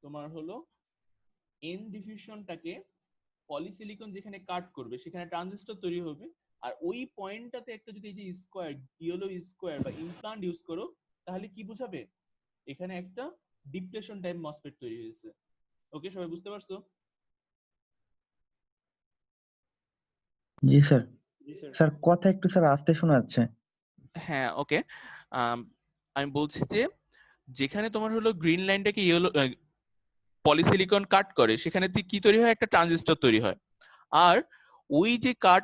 তোমার হলো N ডিফিউশনটাকে polysilicon যেখানে কাট করবে সেখানে ট্রানজিস্টর তৈরি হবে, আর ওই পয়েন্টটাতে একটা যদি এই যে স্কোয়ার ইয়েলো স্কোয়ার বা ইমপ্লান্ট ইউজ করো তাহলে কি বুঝাবে, এখানে একটা ডিপ্লেশন টাইপ মসফেট তৈরি হয়েছে। ওকে, সবাই বুঝতে পারছো? জি স্যার। স্যার কথা একটু স্যার আস্তে শোনা যাচ্ছে। হ্যাঁ, ওকে। আমি বলছি যে যেখানে তোমার হলো গ্রিন লাইনটাকে ইয়েলো পলিসিলিকন কাট করে সেখানে কি তৈরি হয়, একটা ট্রানজিস্টর তৈরি হয়। আর ওই যে কাট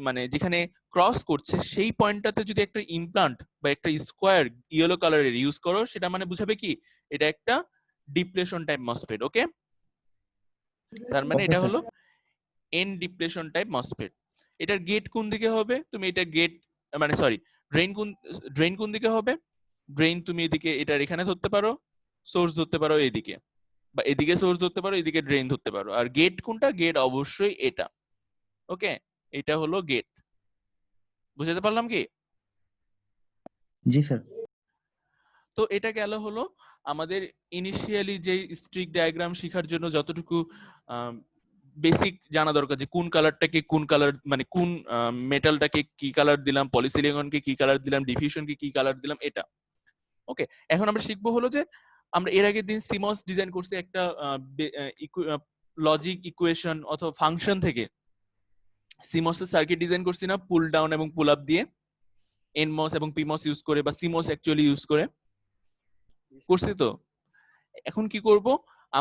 মানে যেখানে ক্রস করছে সেই পয়েন্টটাতে যদি একটা ইমপ্লান্ট বা একটা স্কোয়ার ইয়েলো কালারের ইউজ করো সেটা মানে বুঝাবে কি এটা একটা ডিপ্লেশন টাইপ মসফেট। ওকে, তার মানে ওকে এটা স্যার। হলো এন ডিপ্লেশন টাইপ মসফেট। এটার গেট কোন দিকে হবে, তুমি এটা গেট মানে সরি ড্রেন কোন দিকে হবে, ড্রেন তুমি এদিকে এটার এখানে ধরতে পারো, সোর্স ধরতে পারো এদিকে, বা এদিকে সোর্স ধরতে পারো, এদিকে ড্রেন ধরতে পারো। আর গেট কোনটা, গেট অবশ্যই এটা। ওকে, এটা হলো গেট। বুঝতে পারলাম কি? জি স্যার। তো এটা গেল হলো আমাদের ইনিশিয়ালি যে স্ট্রিক ডায়াগ্রাম শেখার জন্য যতটুকু বেসিক জানা দরকার, যে কোন কালারটাকে কোন কালার মানে কোন মেটালটাকে কি কালার দিলাম, পলিসিলিকনকে কি কালার দিলাম, ডিফিউশনকে কি কালার দিলাম, এটা। ওকে, এখন আমরা শিখবো হলো যে আমরা এর আগের দিন সিমস ডিজাইন করছি একটা লজিক ইকুয়েশন অথবা ফাংশন থেকে সিমস এর সার্কিট ডিজাইন করছি না, পুল ডাউন এবং পুল আপ দিয়ে, এনমস এবং পিমস ইউজ করে বা সিমস অ্যাকচুয়ালি ইউজ করে করছি তো। এখন কি করব,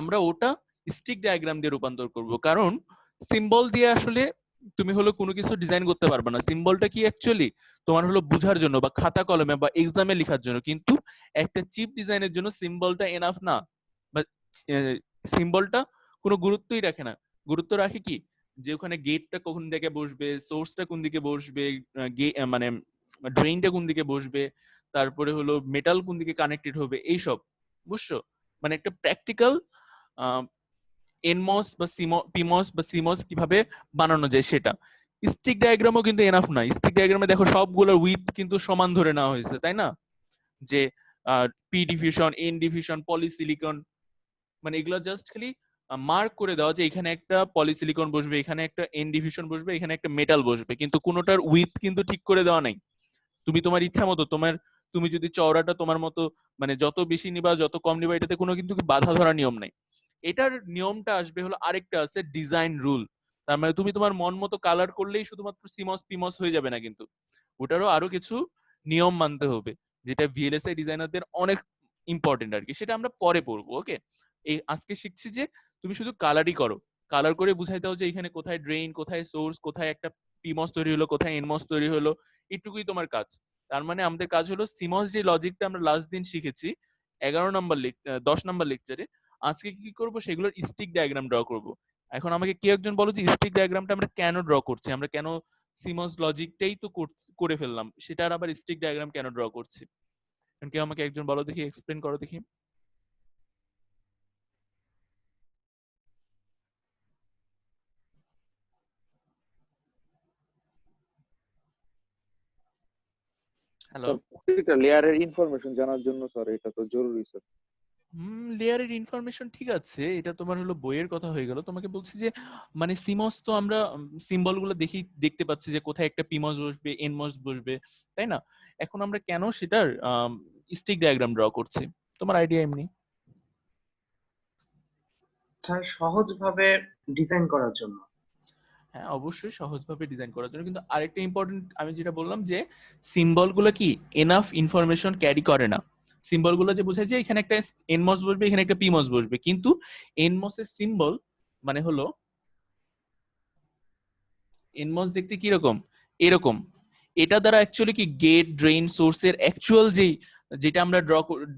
আমরা ওটা স্টিক ডায়াগ্রাম দিয়ে রূপান্তর করব, কারণ সিম্বল দিয়ে আসলে তুমি হলো কোনো কিছু ডিজাইন করতে পারবে না। সিম্বলটা কি অ্যাকচুয়ালি তোমার হলো বোঝার জন্য বা খাতা কলমে বা এক্সামে লেখার জন্য, কিন্তু একটা চিপ ডিজাইনের জন্য সিম্বলটা এনাফ না, বা সিম্বলটা কোনো গুরুত্বই রাখে না। গুরুত্ব রাখে কি, যে ওখানে গেটটা কোন দিকে বসবে, সোর্সটা কোন দিকে বসবে, মানে ড্রেইনটা কোন দিকে বসবে, তারপরে হলো মেটাল কোন দিকে কানেক্টেড হবে, এইসব। বুঝছো? মানে একটা প্র্যাকটিক্যাল এনমস বা পিমস বা সিমস কিভাবে বানানো যায় সেটা। স্টিক ডায়াগ্রামও কিন্তু এনাফ না। স্টিক ডায়াগ্রামে দেখো সবগুলোর উইথ কিন্তু সমান ধরে নেওয়া হয়েছে, তাই না? যে P diffusion, N diffusion, polysilicon, মানে এগুলো জাস্ট খালি মার্ক করে দেওয়া যে এখানে একটা পলিসিলিকন বসবে, এখানে একটা এন ডিফিউশন বসবে, এখানে একটা মেটাল বসবে, কিন্তু কোনোটার উইথ কিন্তু ঠিক করে দেওয়া নাই। তুমি তোমার ইচ্ছা মতো তুমি যদি চওড়াটা তোমার মতো মানে যত বেশি নিবা যত কম নিবা, এটাতে কোনো কিন্তু বাধা ধরা নিয়ম নাই। এটার নিয়মটা আসবে হলো আরেকটা আছে ডিজাইন রুল। তার মানে তুমি তোমার মন মতো কালার করলেই শুধুমাত্র সিমস পিমস হয়ে যাবে না, কিন্তু ওটারও আরো কিছু নিয়ম মানতে হবে, যেটা ভিএলএসআই ডিজাইনারদের অনেক ইম্পর্টেন্ট আর কি। সেটা আমরা পরে পড়বো। ওকে, এই আজকে শিখছি যে তুমি শুধু কালারই করো, কালার করে বুঝাই দাও যে এখানে কোথায় ড্রেইন, কোথায় সোর্স, কোথায় একটা পিমস তৈরি হলো, কোথায় এনমস তৈরি হলো, এটুকুই তোমার কাজ। তার মানে আমাদের কাজ হলো সিমস যে লজিকটা আমরা লাস্ট দিন শিখেছি 11 নম্বর 10 নম্বর লেকচারে, আজকে কি করব সেগুলোর স্টিক ডায়াগ্রাম ড্র করব। এখন আমাকে কেউ একজন বলো যে স্টিক ডায়াগ্রামটা আমরা কেন ড্র করছি, আমরা কেন সিমস লজিকটাই তো করে ফেললাম, সেটার আবার স্টিক ডায়াগ্রাম কেন ড্র করছি? কেউ আমাকে একজন বলো দেখি, এক্সপ্লেন করো দেখি। হ্যালো। স্যার প্রত্যেকটা লেয়ারের ইনফরমেশন জানার জন্য স্যার এটা তো জরুরি স্যার। লেয়ারের ইনফরমেশন ঠিক আছে, এটা তোমার হলো বইয়ের কথা হয়ে গেল। তোমাকে বলছি যে মানে সিমস তো আমরা সিম্বল গুলো দেখতে পাচ্ছি যে কোথায় একটা পিমস বসবে, এনমস বসবে, তাই না? এখন আমরা কেন সেটার স্টিক ডায়াগ্রাম ড্র করছি, তোমার আইডিয়া এমনি? স্যার সহজভাবে ডিজাইন করার জন্য। হ্যাঁ, অবশ্যই সহজভাবে ডিজাইন করার জন্য, কিন্তু আরেকটা ইম্পর্টেন্ট আমি যেটা বললাম যে সিম্বল গুলো কি এনাফ ইনফরমেশন ক্যারি করে না। সিম্বল গুলো যে বোঝায় যে এখানে একটা এনমস বসবে, এখানে একটা পিমস বসবে, কিন্তু এনমস এর সিম্বল মানে হলো এনমস দেখতে কি রকম, এরকম। এটা দ্বারা অ্যাকচুয়ালি কি গেট ড্রেইন সোর্সের অ্যাকচুয়াল যেটা আমরা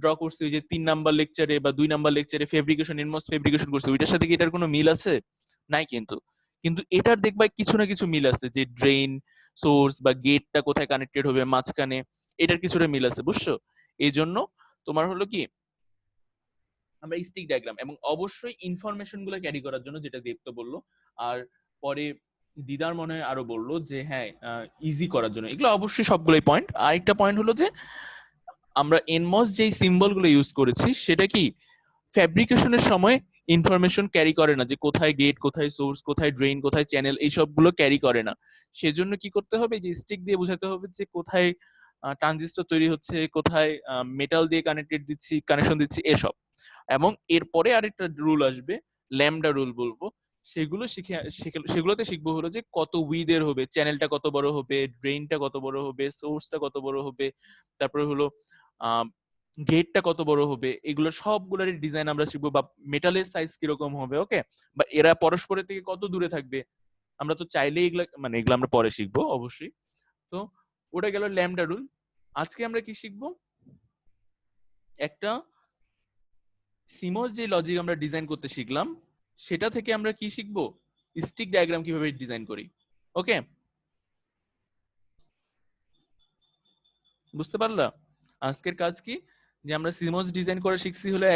ড্র করছি ওই যে 3 নাম্বার লেকচারে বা 2 নাম্বার লেকচারে ফেব্রিকেশন, এনমস ফেব্রিকেশন করছি, ওইটার সাথে কি এটার কোনো মিল আছে? নাই কিন্তু। কিন্তু এটার দেখবা কিছু না কিছু মিল আছে, যে ড্রেইন সোর্স বা গেটটা কোথায় কানেক্টেড হবে মাঝখানে, এটার কিছুটা মিল আছে, বুঝছো? এই জন্য তোমার হলো কি আমরা স্টিক ডায়াগ্রাম, এবং অবশ্যই ইনফরমেশন গুলো ক্যারি করার জন্য, যেটা দীপ্ত বললো। আর পরে দিদার মনে হয় আরো বললো যে হ্যাঁ ইজি করার জন্য, এগুলো অবশ্যই সবগুলোই পয়েন্ট। আরেকটা পয়েন্ট হলো যে আমরা এনমস যেই সিম্বল গুলো ইউজ করেছি সেটা কি ফ্যাব্রিকেশনের সময় ইনফরমেশন ক্যারি করে না, যে কোথায় গেট, কোথায় সোর্স, কোথায় ড্রেন, কোথায় চ্যানেল, এই সবগুলো ক্যারি করে না। সেজন্য কি করতে হবে, যে স্টিক দিয়ে বোঝাতে হবে যে কোথায় ট্রানজিস্টর তৈরি হচ্ছে, কোথায় মেটাল দিয়ে কানেকশন দিচ্ছি এসব। এবং এরপরে আরেকটা রুল আসবে, ল্যামডা রুল বলবো, সেগুলোতে শিখবো হলো যে কত উইডের হবে, চ্যানেলটা কত বড় হবে, ড্রেনটা কত বড় হবে, সোর্সটা কত বড় হবে, তারপরে হলো গেটটা কত বড় হবে, এগুলো সবগুলোর ডিজাইন আমরা শিখবো, বা মেটালের সাইজ কিরকম হবে, ওকে, বা এরা পরস্পরের থেকে কত দূরে থাকবে। আমরা তো চাইলেই এগুলো আমরা পরে শিখবো অবশ্যই। তো ওটা গেল ল্যামডা রুল। আজকে আমরা কি শিখবো, একটা সিমোস যে লজিক আমরা ডিজাইন করতে শিখলাম, সেটা থেকে আমরা কি শিখবো, স্টিক ডায়াগ্রাম কিভাবে ডিজাইন করি। ওকে, বুঝতে পারলা? আজকের কাজ কি, যে আমরা সিমোস ডিজাইন করে শিখছি হলো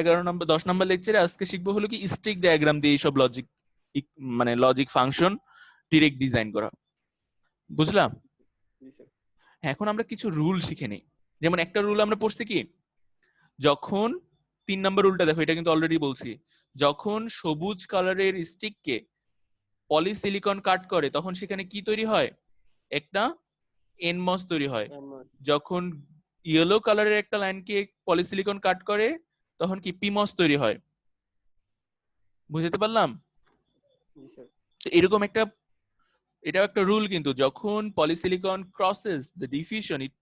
10 নম্বর লেকচারে। আজকে শিখবো হলো কি স্টিক ডায়াগ্রাম দিয়ে এইসব লজিক, মানে লজিক ফাংশন ডিরেক্ট ডিজাইন করা। বুঝলাম? এখন আমরা কিছু রুল শিখে নিই। যেমন একটা রুল আমরা পড়ছি কি, যখন 3 নম্বর রুলটা দেখো, এটা কিন্তু অলরেডি বলছি, যখন সবুজ কালারের স্টিককে পলিসিলিকন কাট করে তখন সেখানে কি তৈরি হয়, একটা এনমস তৈরি হয়। যখন ইয়েলো কালারের একটা লাইনকে পলিসিলিকন কাট করে তখন কি পিমস তৈরি হয়। বুঝতে পারলাম? এরকম এটাও একটা রুল, কিন্তু যখন polysilicon crosses the diffusion it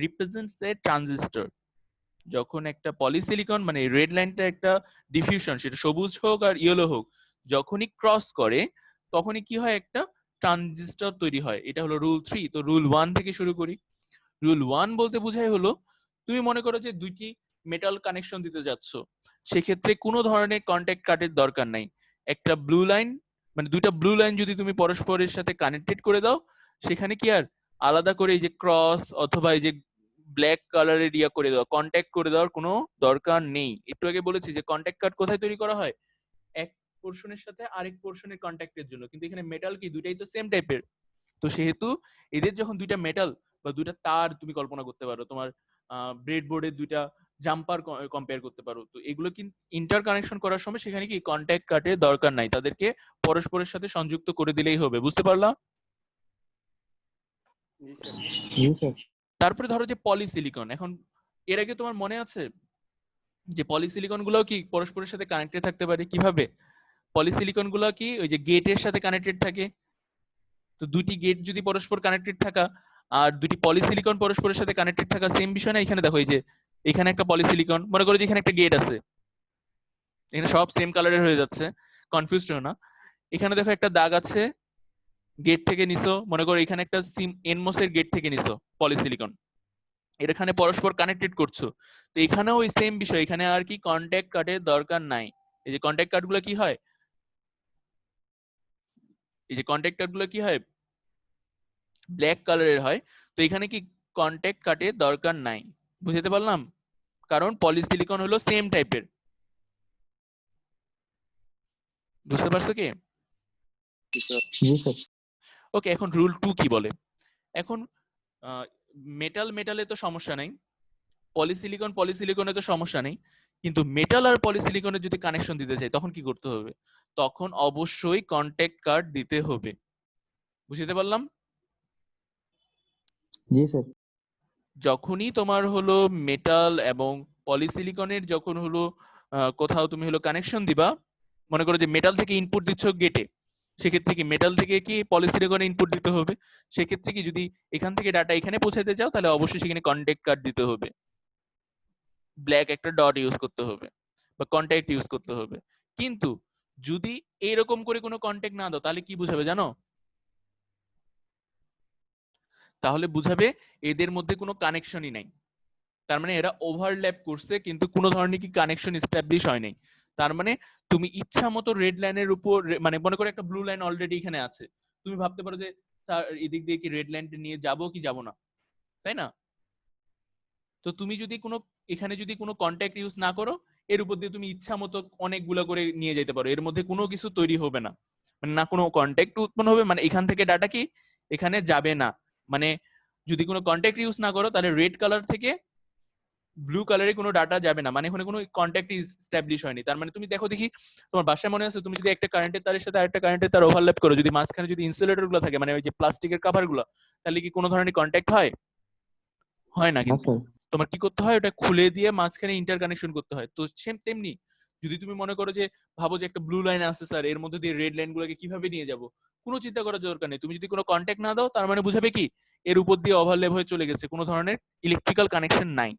represents A transistor. যখন একটা পলিসিলিকন মানে রেড লাইনটা একটা ডিফিউশন, সেটা সবুজ হোক আর ইয়েলো হোক, যখনই ক্রস করে তখনই কি হয়, একটা ট্রানজিস্টর তৈরি হয়। এটা হলো রুল 3। তো রুল 1 থেকে শুরু করি। রুল 1 বলতে বোঝায় হলো, তুমি মনে করো যে দুইটি মেটাল কানেকশন দিতে যাচ্ছ, সেক্ষেত্রে কোনো ধরনের কন্ট্যাক্ট কার্ডের দরকার নাই। একটা ব্লু লাইন, মানে দুইটা ব্লু লাইন যদি তুমি পরস্পরের সাথে কানেক্টেড করে দাও, সেখানে কি আর আলাদা করে এই যে ক্রস অথবা এই যে ব্ল্যাক কালারের করে দেওয়া, কন্ট্যাক্ট করে দেওয়ার কোনো দরকার নেই। একটু আগে বলেছি যে কন্ট্যাক্ট কার্ড কোথায় তৈরি করা হয়, এক পোর্শনের সাথে আরেক পোর্শনের কন্ট্যাক্টের জন্য, কিন্তু এখানে মেটাল কি দুইটাই তো সেম টাইপের। তো সেহেতু এদের যখন দুইটা মেটাল বা দুইটা তার তুমি কল্পনা করতে পারো, তোমার ব্রেডবোর্ডের দুইটা জাম্পার কম্পেয়ার করতে পারো, তো এগুলো কি ইন্টার কানেকশন করার সময় সেখানে কি কন্ট্যাক্ট কার্ডের দরকার নাই, তাদেরকে পরস্পরের সাথে সংযুক্ত করে দিলেই হবে। বুঝতে পারলা? জি স্যার। তারপরে ধরো যে পলিসিলিকন, এখন এর আগে তোমার মনে আছে যে পলিসিলিকন গুলো কি পরস্পরের সাথে কানেক্টেড থাকতে পারে কিভাবে? পলিসিলিকন গুলো কি ওই যে গেটের সাথে কানেক্টেড থাকে। তো দুইটি গেট যদি পরস্পর কানেক্টেড থাকা আর দুটি পলিসিলিকন পরস্পরের সাথে কানেক্টেড থাকা সেম বিষয় না? এখানে দেখো, এই যে এখানে একটা পলিসিলিকন, মনে করো যে এখানে একটা গেট আছে, এখানে সব সেম কালারের হয়ে যাচ্ছে, কনফিউজড হও না। এখানে দেখো একটা দাগ আছে, গেট থেকে নিছো, মনে করো এখানে একটা এনমোসের গেট থেকে নিছো পলিসিলিকন, এখানে পরস্পর কানেক্টেড করছো। তো এখানেও ওই সেম বিষয়, এখানে আর কি কন্ট্যাক্ট কার্ডের দরকার নাই। এই যে কন্ট্যাক্ট কার্ড গুলো কি হয়, এই যে কন্ট্যাক্ট কার্ড গুলো কি হয়, ব্ল্যাক কালারের হয়। তো এখানে কি কন্ট্যাক্ট কার্ডের দরকার নাই। বুঝতে পারলাম? কারণ পলিসিলিকন হলো সেম টাইপের। বুঝতে পারছো কি? জি স্যার। ওকে, এখন রুল 2 কি বলে। এখন মেটালে তো সমস্যা নাই, পলিসিলিকনে তো সমস্যা নেই, কিন্তু মেটাল আর পলিসিলিকনে যদি কানেকশন দিতে চাই তখন কি করতে হবে? তখন অবশ্যই কন্ট্যাক্ট কার্ড দিতে হবে। বুঝতে পারলাম? জি স্যার। যখনই তোমার হলো মেটাল এবং পলিসিলিকনের যখন হলো কোথাও তুমি হলো কানেকশন দিবা, মনে করো যে মেটাল থেকে ইনপুট দিচ্ছ গেটে, সেক্ষেত্রে কি মেটাল থেকে কি পলিসিলিকনে ইনপুট দিতে হবে। সেক্ষেত্রে কি যদি এখান থেকে ডাটা এখানে পৌঁছাতে চাও তাহলে অবশ্যই সেখানে কন্ট্যাক্ট কার্ড দিতে হবে, ব্ল্যাক একটা ডট ইউজ করতে হবে বা কন্ট্যাক্ট ইউজ করতে হবে। কিন্তু যদি এরকম করে কোনো কন্ট্যাক্ট না দাও তাহলে কি বুঝাবে জানো? তাহলে বুঝাবে এদের মধ্যে কোনো কানেকশনই নাই। তার মানে এরা ওভারল্যাপ করছে কিন্তু কোনো ধরনের কি কানেকশন এস্টাবলিশ হয় নাই। তার মানে তুমি ইচ্ছা মতো রেড লাইনের উপর, মানে মনে করো একটা ব্লু লাইন অলরেডি এখানে আছে, তুমি ভাবতে পারো যে তার এদিক দিয়ে কি রেড লাইনটা নিয়ে যাবো কি যাবো না, তাই না? তো তুমি যদি কোনো এখানে যদি কোনো কন্ট্যাক্ট ইউজ না করো, এর উপর দিয়ে তুমি ইচ্ছা মতো অনেকগুলো করে নিয়ে যেতে পারো, এর মধ্যে কোনো কিছু তৈরি হবে না, মানে না কোনো কন্ট্যাক্ট উৎপন্ন হবে, মানে এখান থেকে ডাটা কি এখানে যাবে না। মানে যদি কোনো কন্ট্যাক্ট ইউজ না করো তাহলে রেড কালার থেকে ব্লু কালারে কোনো ডাটা যাবে না, মানে ওখানে কোনো কন্ট্যাক্ট এস্টাবলিশ হয়নি। তার মানে তুমি দেখো দেখি তোমার বাসায় মনে আছে, তুমি যদি একটা কারেন্টের তারের সাথে আরেকটা কারেন্টের তার ওভারল্যাপ করো, যদি মাঝখানে যদি ইনসুলেটর গুলো থাকে, মানে ওই যে প্লাস্টিকের কভার গুলো, তাহলে কি কোনো ধরনের কন্ট্যাক্ট হয়? হয় না। না কিন্তু স্যার। তোমার কি করতে হয়, ওটা খুলে দিয়ে মাঝখানে ইন্টার কানেকশন করতে হয়। তো সেম তেমনি যদি তুমি মনে করো যে ভাবো যে একটা ব্লু লাইন আছে স্যার, এর মধ্যে দিয়ে রেড লাইন গুলোকে কিভাবে নিয়ে যাব, কোনো চিন্তা করার দরকার নেই। তুমি যদি কোনো কন্ট্যাক্ট না দাও, তার মানে বুঝাবে কি এর উপর দিয়ে ওভারল্যাপ হয়ে চলে গেছে, কোনো ধরনের ইলেকট্রিক্যাল কানেকশন নাই।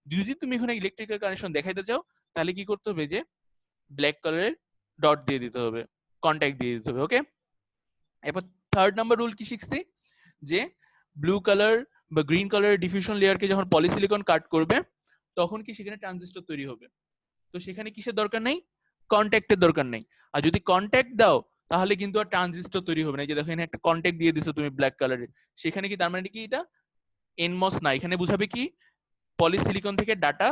যদি তুমি এখানে ইলেকট্রিক্যাল কানেকশন দেখাইতে চাও, তাহলে কি করতে হবে, যে ব্ল্যাক কালারের ডট দিয়ে দিতে হবে, কন্ট্যাক্ট দিয়ে দিতে হবে। ওকে, এবার থার্ড নাম্বার রুল কি শিখছি, যে ব্লু কালার বা গ্রিন কালারের ডিফিউশন লেয়ারকে যখন পলিসিলিকন কাট করবে, তখন কি সেখানে ট্রানজিস্টর তৈরি হবে। তো সেখানে কিসের দরকার নেই, কন্ট্যাক্টের দরকার নেই। আর যদি কন্ট্যাক্ট দাও, তাহলে কিন্তু আর ট্রানজিস্টর তৈরি হবে না। এই যে দেখো এখানে একটা কন্ট্যাক্ট দিয়ে দিছো তুমি ব্ল্যাক কালারের, সেখানে কি তার মানে কি এটা এনমস না, এখানে বুঝাবে কি পলিসিলিকন থেকে ডাটা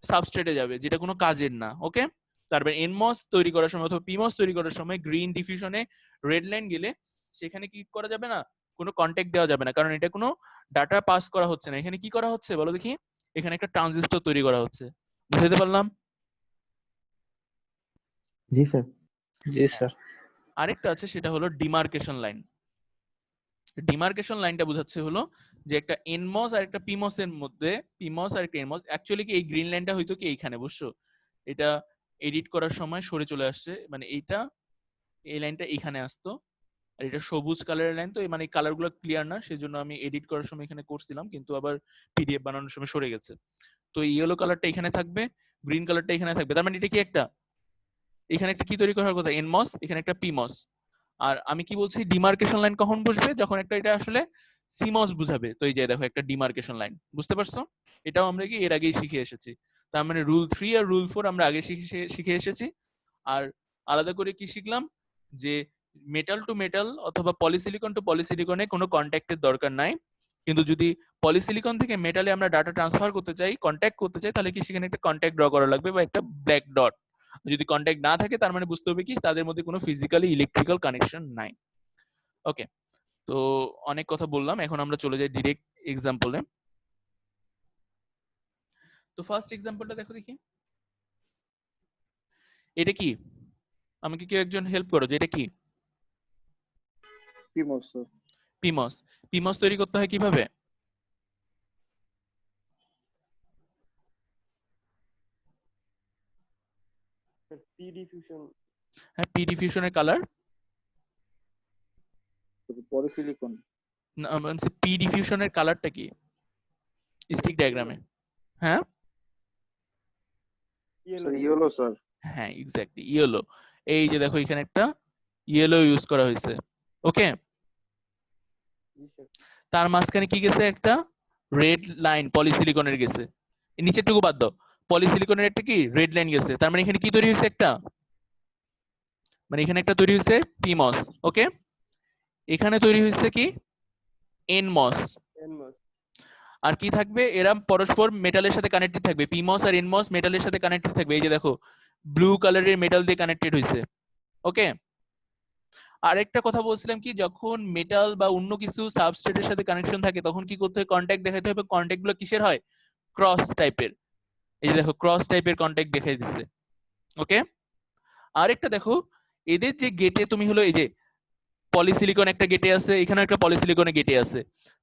সাবস্ট্রেটে যাবে, যেটা কোনো কাজের না। ওকে, তারপরে এনমস তৈরি করার সময় অথবা পিমস তৈরি করার সময় গ্রিন ডিফিউশনে রেড লাইন গেলে সেখানে কি করা যাবে না, কোনো কন্ট্যাক্ট দেওয়া যাবে না, কারণ এটা কোনো ডাটা পাস করা হচ্ছে না। এখানে কি করা হচ্ছে বলো দেখি, এখানে একটা ট্রানজিস্টর তৈরি করা হচ্ছে। বুঝতে পারলাম? জি স্যার। জি স্যার। আরেকটা আছে, সেটা হলো ডিমার্কেশন লাইন। ডিমার্কেশন লাইনটা বোঝাচ্ছে হলো যে একটা এনমস আর একটা পিমস এর মধ্যে, পিমস আর একটা এনমস, অ্যাকচুয়ালি কি এই গ্রিন লাইনটা হয়তো কি এইখানে, বুঝছো? এটা এডিট করার সময় সরে চলে আসছে, মানে এইটা, এই লাইনটা এখানে আসতো, আর এটা সবুজ কালারের লাইন। তো মানে কালার গুলো ক্লিয়ার না, সেজন্য আমি এডিট করার সময় এখানে করছিলাম, কিন্তু আবার পিডিএফ বানানোর সময় সরে গেছে। তো ইয়েলো কালারটা এখানে থাকবে, গ্রিন কালারটা এখানে থাকবে। তার মানে এটা কি একটা, এখানে একটা কি তৈরি করার কথা, এনমস, এখানে একটা পিমস। আর আমি কি বলছি, ডিমার্কেশন লাইন কখন বসবে, যখন একটা এটা আসলে সিমস বুঝাবে। তো এই যে দেখো একটা ডিমার্কেশন লাইন, বুঝতে পারছো? এটাও আমরা কি এর আগেই শিখে এসেছি। তার মানে রুল 3 আর রুল 4 আমরা আগে শিখে এসেছি। আর আলাদা করে কি শিখলাম, যে মেটাল টু মেটাল অথবা পলিসিলিকন টু পলিসিলিকনে কোনো কন্ট্যাক্টের দরকার নাই, কিন্তু যদি পলিসিলিকন থেকে মেটালে আমরা ডাটা ট্রান্সফার করতে চাই, কন্ট্যাক্ট করতে চাই, তাহলে কি সেখানে একটা কন্ট্যাক্ট ড্র করা লাগবে বা একটা ব্ল্যাক ডট। যদি কন্ট্যাক্ট না থাকে, তার মানে বুঝতে হবে কি তাদের মধ্যে কোনো ফিজিক্যালি ইলেকট্রিক্যাল কানেকশন নাই। ওকে, তো অনেক কথা বললাম, এখন আমরা চলে যাই ডিরেক্ট এক্সাম্পলে। তো ফার্স্ট এক্সাম্পলটা দেখো দেখি, এটা কি, আমাকে কেউ একজন হেল্প করো, যে এটা কি? PMOS sir. পিমস। পিমস তৈরি করতে হয় কিভাবে? P diffusion. হ্যাঁ, পি ডিফিউশনের কালার, পলিসিলিকন। পি ডিফিউশনের কালারটা কি স্টিক ডায়াগ্রামে? হ্যাঁ স্যার ইয়েলো স্যার। হ্যাঁ, এক্স্যাক্টলি ইয়েলো। এই যে দেখো এখানে একটা ইয়েলো ইউজ করা হয়েছে। ওকে, তার মাঝখানে কি গেছে, একটা রেড লাইন পলিসিলিকনের গেছে। নিচেরটুকু বাদ দাও, পলিসিলিকনের একটা কি রেড লাইন গেছে। তার মানে এখানে কি তৈরি হয়েছে, একটা, মানে এখানে একটা তৈরি হয়েছে পিমস। ওকে, এখানে তৈরি হয়েছে কি এনমস। আর কি থাকবে, এরা পরস্পর মেটালের সাথে কানেক্টেড থাকবে, পিমস আর এনমস মেটালের সাথে কানেক্টেড থাকবে। এই যে দেখো ব্লু কালারের মেটাল দিয়ে কানেক্টেড হয়েছে। ওকে, আরেকটা কথা বলছিলাম কি, যখন মেটাল বা অন্য কিছু সাবস্ট্রেটের সাথে কানেকশন থাকে, তখন কি করতে হয়, কন্ট্যাক্ট দেখাতে হবে। কন্ট্যাক্ট গুলো কিসের হয়, ক্রস টাইপের। এই যে দেখো ক্রস টাইপের কন্ট্যাক্ট দেখাই দিচ্ছে। ওকে, আরেকটা দেখো, এদের যে গেটে তুমি হলো এই যে পলিসিলিকন একটা গেটে আছে, এখানে একটা পলিসিলিকনের গেটে আছে,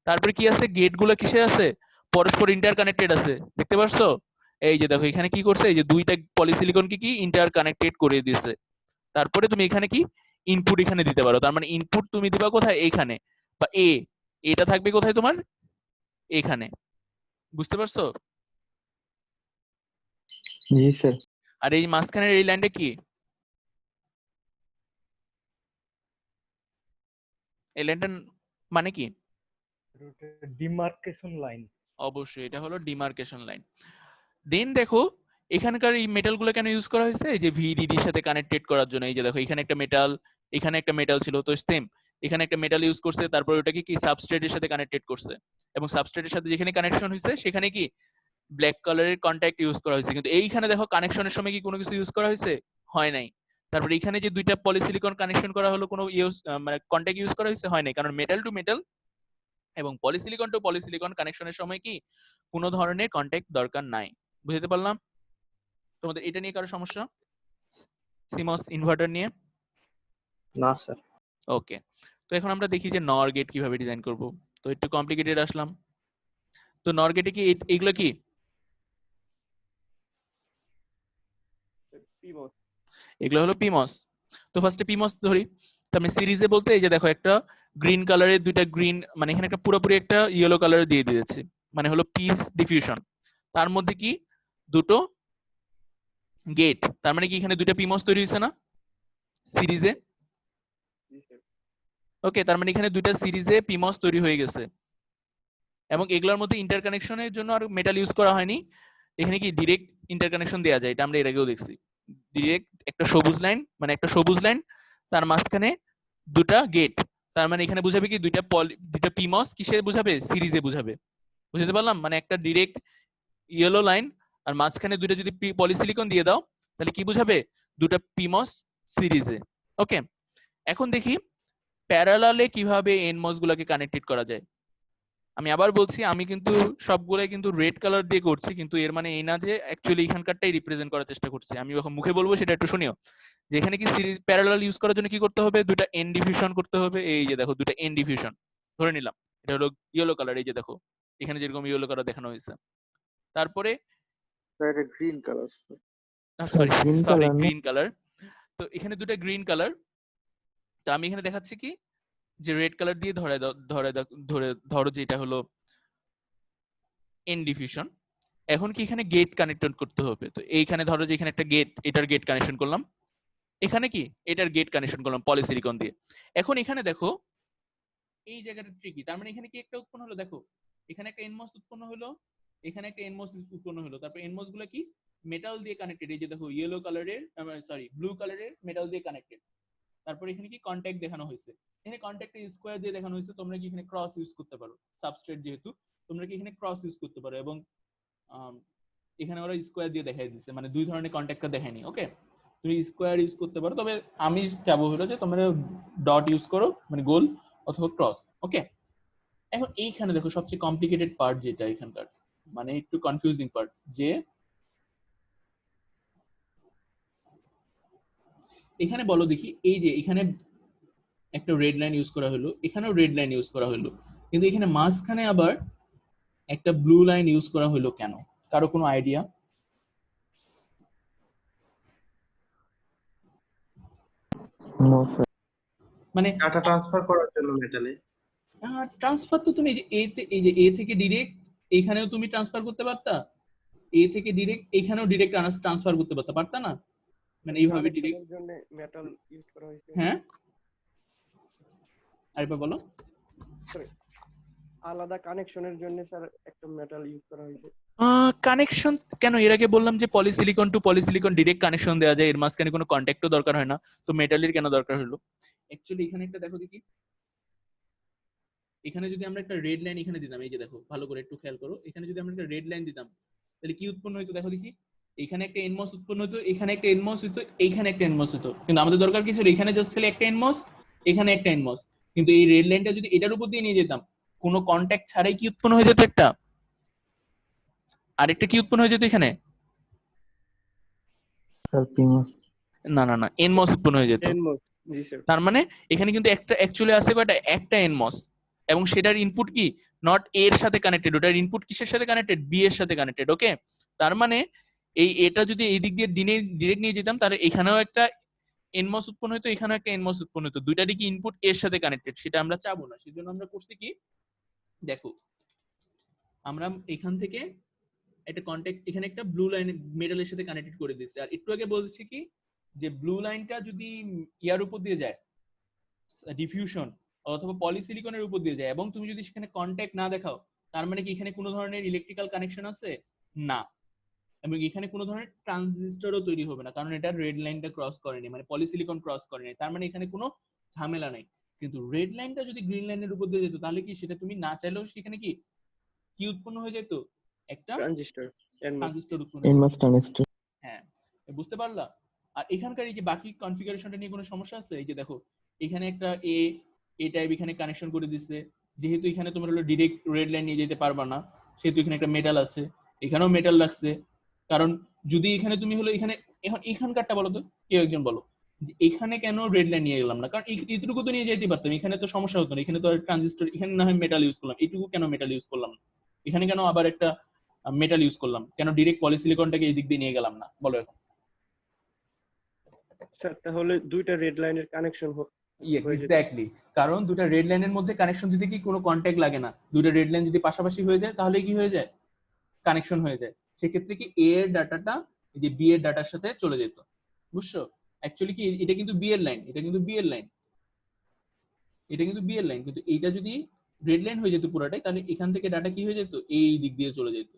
তারপরে কি আছে, গেট গুলো কিসে আছে, পরস্পর ইন্টার কানেক্টেড আছে। দেখতে পাচ্ছো? এই যে দেখো এখানে কি করছে, এই যে দুইটা পলিসিলিকনকে কি ইন্টার কানেক্টেড করে দিয়েছে। তারপরে তুমি এখানে কি ইনপুট এখানে দিতে পারো। তার মানে ইনপুট তুমি দিবা কোথায়, এইখানে, বা এটা থাকবে কোথায় তোমার, এখানে। বুঝতে পারছো? জি স্যার। আর এই মাঝখানের এই লাইনটা কি, এই লাইনটার মানে কি? Demarcation line. অবশ্যই এটা হলো ডিমার্কেশন লাইন। দেন দেখো এখানকার এই মেটাল গুলো কেন ইউজ করা হয়েছে, এই যে ভিডিডি এর সাথে কানেক্টেড করার জন্য। এই যে দেখো এখানে একটা মেটাল, এখানে একটা মেটাল ছিল, তো সেম এখানে একটা মেটাল ইউজ করছে, তারপর ওটাকে কি সাবস্ট্রেটের সাথে কানেক্টেড করছে, এবং সাবস্ট্রেটের সাথে যেখানে কানেকশন হয়েছে সেখানে কি ব্ল্যাক কালারের কন্ট্যাক্ট ইউজ করা হয়েছে। কিন্তু এইখানে দেখো কানেকশনের সময় কি কোনো কিছু ইউজ করা হয়েছে, হয় নাই। তারপর এখানে যে দুইটা পলিসিলিকন কানেকশন করা হলো, কোনো ইউজ মানে কন্ট্যাক্ট ইউজ করা হয়েছে, হয় নাই, কারণ মেটাল টু মেটাল এবং পলিসিলিকন টু পলিসিলিকন কানেকশনের সময় কি কোনো ধরনের কন্ট্যাক্ট দরকার নাই। বুঝতে পারলাম? তোমাদের এটা নিয়ে কারো সমস্যা? সিমস ইনভার্টার নিয়ে? না স্যার। ওকে, তো এখন আমরা দেখি যে নর গেট কিভাবে ডিজাইন করব। তো একটু কমপ্লিকেটেড আসলাম। তো নর গেটে কি এগুলো কি? পিমস। এগুলো হলো পিমস। তো ফার্স্টে পিমস ধরি। তো আমি সিরিজে বলতে এই যে দেখো একটা গ্রিন কালারের দুইটা গ্রিন, মানে এখানে একটা পুরোপুরি একটা ইয়েলো কালার দিয়ে দিয়েছি, মানে হলো পিস ডিফিউশন। তার মধ্যে কি দুটো গেট, তার মানে কি এখানে দুইটা পিমস তৈরি হয়েছে না সিরিজে? জি স্যার। ওকে, তার মানে এখানে দুইটা সিরিজে পিমস তৈরি হয়ে গেছে এবং এগুলোর মধ্যে ইন্টারকানেকশনের জন্য আর মেটাল ইউজ করা হয়নি। এখানে কি ডিরেক্ট ইন্টারকানেকশন দেওয়া যায়, এটা আমরা এর আগেও দেখছি। ডিরেক্ট একটা সবুজ লাইন, মানে একটা সবুজ লাইন, তার মাঝখানে দুটা গেট, তার মানে এখানে বুঝাবে কি দুইটা পিমস কিসে বুঝাবে? সিরিজে বুঝাবে। বুঝতে পারলাম? মানে একটা ডিরেক্ট ইয়েলো লাইন আর মাঝখানে দুইটা যদি পলিসিলিকন দিয়ে দাও তাহলে কি বুঝাবে? দুটা পিমস সিরিজে। ওকে, এখন দেখি প্যারালালে কিভাবে এনমস গুলাকে কানেক্টেড করা যায়। আমি আবার বলছি, আমি কিন্তু সবগুলাই কিন্তু রেড কালার দিয়ে করছি, কিন্তু এর মানে এই না যে অ্যাকচুয়ালি এখানকারটাই রিপ্রেজেন্ট করার চেষ্টা করছি। আমি যখন মুখে বলবো সেটা একটু শুনিও, যে এখানে কি সিরিজ প্যারালাল ইউজ করার জন্য কি করতে হবে? দুটা এন ডিফিউশন করতে হবে। এই যে দেখো দুটা এন ডিফিউশন ধরে নিলাম, এটা হলো ইয়েলো কালার। এই যে দেখো এখানে যেরকম ইয়েলো কালার দেখানো হয়েছে। তারপরে স্যার এটা green colour. Sorry green sorry colour না? Green colour. তো এখানে দুটা গ্রিন কালার। তো আমি এখানে দেখাচ্ছি কি যে রেড কালার দিয়ে ধরো যে এটা হলো এন ডিফিউশন। এখন কি এখানে গেট কানেক্টন করতে হবে। তো এইখানে ধরো যে এখানে একটা গেট, এটার গেট কানেকশন করলাম, এখানে কি এটার গেট কানেকশন করলাম পলিসিলিকন দিয়ে। এখন এখানে দেখো এই জায়গাটা ট্রিকি, তার মানে এখানে কি একটা উৎপন্ন হলো, দেখো এখানে একটা এনমস উৎপন্ন হলো, এখানে একটা এনমস উৎপন্ন হলো। তারপর এনমস গুলো কি মেটাল দিয়ে কানেক্টেড। এই যে দেখো ইয়েলো কালারের, সরি ব্লু কালারের মেটাল দিয়ে কানেক্টেড। তারপর এখানে কি কন্ট্যাক্ট দেখানো হয়েছে, এখানে কন্ট্যাক্টে স্কোয়ার দিয়ে দেখানো হয়েছে। তোমরা কি এখানে ক্রস ইউজ করতে পারো, সাবস্ট্রেট যেহেতু তোমরা কি এখানে ক্রস ইউজ করতে পারো। এবং এখানে ওরা স্কোয়ার দিয়ে দেখাই দিচ্ছে, মানে দুই ধরনের কন্ট্যাক্টটা দেখায়নি। ওকে, তুমি স্কোয়ার ইউজ করতে পারো, তবে আমি চাবো হলো যে তোমরা ডট ইউজ করো, মানে গোল অথবা ক্রস। ওকে, এখন এইখানে দেখো সবচেয়ে কমপ্লিকেটেড পার্ট যেটা এখানকার, মানে একটু কনফিউজিং পার্ট, যে এখানে বলো দেখি, এই যে এখানে একটা রেড লাইন ইউজ করা হলো, এখানেও রেড লাইন ইউজ করা হলো, কিন্তু এখানে মাঝখানে আবার একটা ব্লু লাইন ইউজ করা হলো কেন? কারো কোনো আইডিয়া? No sir. মানে ডাটা ট্রান্সফার করার জন্য মেটালে। ট্রান্সফার তো তুমি এই যে এ থেকে ডিরেক্ট এখানেও তুমি ট্রান্সফার করতে পারতা, এ থেকে ডিরেক্ট এখানেও ডিরেক্ট ট্রান্সফার করতে পারতা না? মানে এইভাবে ডিরেক্ট। কানেকশনের জন্য মেটাল ইউজ করা হয়েছে। হ্যাঁ, আরেকবার বলো। Sorry, আলাদা কানেকশনের জন্য স্যার একটা মেটাল ইউজ করা হয়েছে। কানেকশন কেন? এর আগে বললাম যে polysilicon to polysilicon direct connection দেওয়া যায়, এর মাঝখানে কোনো কন্ট্যাক্টও দরকার হয় না, তো মেটালের কেন দরকার হলো? অ্যাকচুয়ালি এখানে একটা দেখো দেখি, এখানে যদি আমরা একটা রেড লাইন এখানে দিতাম, এই যে দেখো ভালো করে একটু খেয়াল করো, এখানে যদি আমরা একটা রেড লাইন দিতাম তাহলে কি উৎপন্ন হইতো দেখো দেখি। এখানে একটা এনমস উৎপন্ন হতো, এখানে একটা এনমস হতো, এইখানে একটা এনমস হতো, কিন্তু আমাদের দরকার কি ছিল? এখানে জাস্ট খালি একটা এনমস, এখানে একটা এনমস। কিন্তু এই রেড লাইনটা যদি এটার উপর দিয়ে নিয়ে যেতাম, কোনো কন্ট্যাক্ট ছাড়াই কি উৎপন্ন হয়ে যেত? একটা আরেকটা কি উৎপন্ন হয়ে যেত এখানে? Sir Prim's. না না না, এনমস উৎপন্ন হয়ে যেত। এনমস। জি স্যার। তার মানে এখানে কিন্তু একটা অ্যাকচুয়ালি আছে কয়টা? একটা এনমস, এবং সেটার ইনপুট কি নট এর সাথে কানেক্টেড, ওটার ইনপুট কিসের সাথে কানেক্টেড? বি এর সাথে কানেক্টেড। ওকে, তার মানে এটা যদি এই দিক দিয়ে ডিরেক্ট নিয়ে যেতাম তাহলে এখানেও একটা এনমস উৎপন্ন হতো, এখানেও একটা এনমস উৎপন্ন হতো, দুইটারই কি ইনপুট এর সাথে কানেক্টেড, সেটা আমরা চাবো না। সেজন্য আমরা করছি কি, দেখো আমরা এখান থেকে একটা কন্ট্যাক্ট, এখানে একটা ব্লু লাইন মেটালের সাথে কানেক্টেড করে দিচ্ছি। আর একটু আগে বলছি কি যে ব্লু লাইনটা যদি ইয়ার উপর দিয়ে যায়, ডিফিউশন অথবা পলিসিলিকনের উপর দিয়ে যায়, এবং তুমি যদি সেখানে কন্ট্যাক্ট না দেখাও, তার মানে কি এখানে কোনো ধরনের ইলেকট্রিক্যাল কানেকশন আছে? না। এবং এখানে কোনো ধরনের ট্রানজিস্টরও তৈরি হবে না, কারণ এটা রেড লাইনটা ক্রস করেনি, মানে পলিসিলিকন ক্রস করেনি, তার মানে এখানে কোনো ঝামেলা নাই। কিন্তু রেড লাইনটা যদি গ্রিন লাইনের উপর দিয়ে যেত, তাহলে কি সেটা তুমি না চাইলেও সেখানে কি কি উৎপন্ন হয়ে যেত? একটা ট্রানজিস্টর। এনমস। ট্রানজিস্টর উৎপন্ন হয়ে যেত। NMOS transistor. হ্যাঁ, বুঝতে পারলা? আর এখানকার এই যে বাকি কনফিগারেশনটা নিয়ে কোনো সমস্যা আছে? এই যে দেখো এখানে একটা এ টাইপ এখানে কানেকশন করে দিচ্ছে, যেহেতু এখানে তোমার হলো ডিরেক্ট রেড লাইন নিয়ে যেতে পারবা না, সেহেতু এখানে একটা মেটাল আছে, এখানেও মেটাল লাগছে। কারণ যদি এখানে তুমি হলো এখানে, এখন এখানকারটা বলো তো, কেউ একজন বলো যে এখানে কেন রেড লাইন নিয়ে গেলাম না? কারণ এইটুকু তো নিয়ে যেতে পারতাম, এখানে তো সমস্যা হতো না, এখানে তো ট্রানজিস্টর, এখানে না হয় মেটাল ইউজ করলাম, এইটুকু কেন মেটাল ইউজ করলাম না? এখানে কেন আবার একটা মেটাল ইউজ করলাম? কেন ডিরেক্ট পলিসিলিকনটাকে এই দিক দিয়ে নিয়ে গেলাম না? বলো এখন। স্যার তাহলে দুইটা রেড লাইনের কানেকশন হয়ে যেত। এক্স্যাক্টলি, কারণ দুটো রেড লাইনের মধ্যে কানেকশন যদি কি কোনো কন্ট্যাক্ট লাগে না, দুটো রেড লাইন যদি পাশাপাশি হয়ে যায় তাহলে কি হয়ে যায়? কানেকশন হয়ে যায়। সেক্ষেত্রে কি এ এর ডাটাটা এই যে বি এর ডাটার সাথে চলে যেত, বুঝছো? অ্যাকচুয়ালি কি এটা কিন্তু বি এর লাইন, এটা কিন্তু বি এর লাইন, এটা কিন্তু বি এর লাইন, কিন্তু এইটা যদি রেড লাইন হয়ে যেত পুরোটাই, তাহলে এখান থেকে ডাটা কি হয়ে যেত? এই দিক দিয়ে চলে যেত,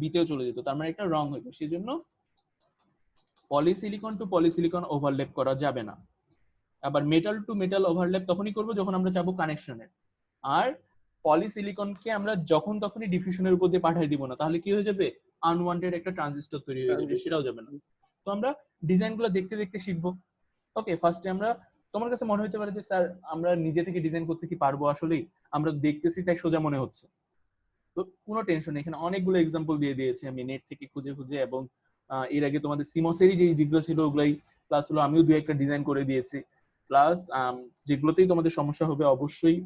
বিতেও চলে যেত, তার মানে একটা রং হইতো। সেজন্য পলিসিলিকন টু পলিসিলিকন ওভারল্যাপ করা যাবে না। আবার মেটাল টু মেটাল ওভারল্যাপ তখনই করবো যখন আমরা চাবো কানেকশনের। আর পলিসিলিকনকে আমরা যখন তখনই ডিফিউশনের উপর দিয়ে পাঠিয়ে দিব না, তাহলে কি হয়ে যাবে? আনওয়ান্টেড একটা ট্রানজিস্টর তৈরি হয়ে যাবে, সেটাও যাবে না। তো আমরা ডিজাইন গুলো দেখতে দেখতে শিখবো। ওকে, ফার্স্টে আমরা, তোমার কাছে মনে হতে পারে যে স্যার আমরা নিজে থেকে ডিজাইন করতে কি পারবো? আসলেই আমরা দেখতেছি তাই সোজা মনে হচ্ছে। তো কোনো টেনশন নেই, এখানে অনেকগুলো এক্সাম্পল দিয়ে দিয়েছি আমি নেট থেকে খুঁজে খুঁজে, এবং এর আগে তোমাদের সিমসেরই যে যেগুলো ছিল ওগুলাই, প্লাস হলো আমিও দু একটা ডিজাইন করে দিয়েছি। প্লাস যেগুলোতেই তোমাদের সমস্যা হবে অবশ্যই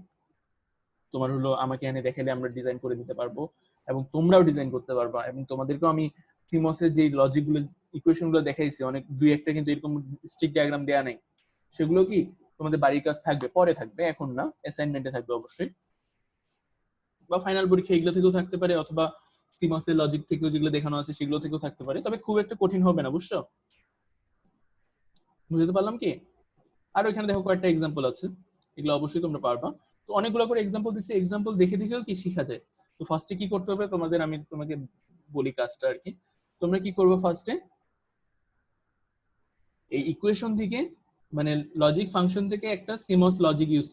তোমার হলো আমাকে এনে দেখালে আমরা ডিজাইন করে দিতে পারবো, এবং তোমরাও ডিজাইন করতে পারবা। এবং তোমাদেরকেও আমি সিমসের যে লজিক গুলো, ইকুয়েশন গুলো দেখাইছি, অনেক দুই একটা কিন্তু এরকম স্টিক ডায়াগ্রাম দেয়া নাই, সেগুলো কি তোমাদের বাড়ির কাজ থাকবে, পরে থাকবে, এখন না, অ্যাসাইনমেন্টে থাকবে অবশ্যই, বা ফাইনাল পরীক্ষা এগুলো থেকেও থাকতে পারে, অথবা সিমসের লজিক থেকেও যেগুলো দেখানো আছে সেগুলো থেকেও থাকতে পারে। তবে খুব একটা কঠিন হবে না, বুঝছো? বুঝতে পারলাম কি? আর ওইখানে দেখো কয়েকটা এক্সাম্পল আছে, এগুলো অবশ্যই তোমরা পারবা। তো অনেকগুলো করে এক্সাম্পল দিচ্ছি, এক্সাম্পল দেখে দেখেও কি শেখা যায়। তো ফার্স্টে কি করতে হবে তোমাদের, আমি তোমাকে বলি কাজটা আর কি। তোমরা কি করবে, ফার্স্টে এই ইকুয়েশন থেকে, মানে লজিক ফাংশন থেকে একটা সিমস লজিক ইউজ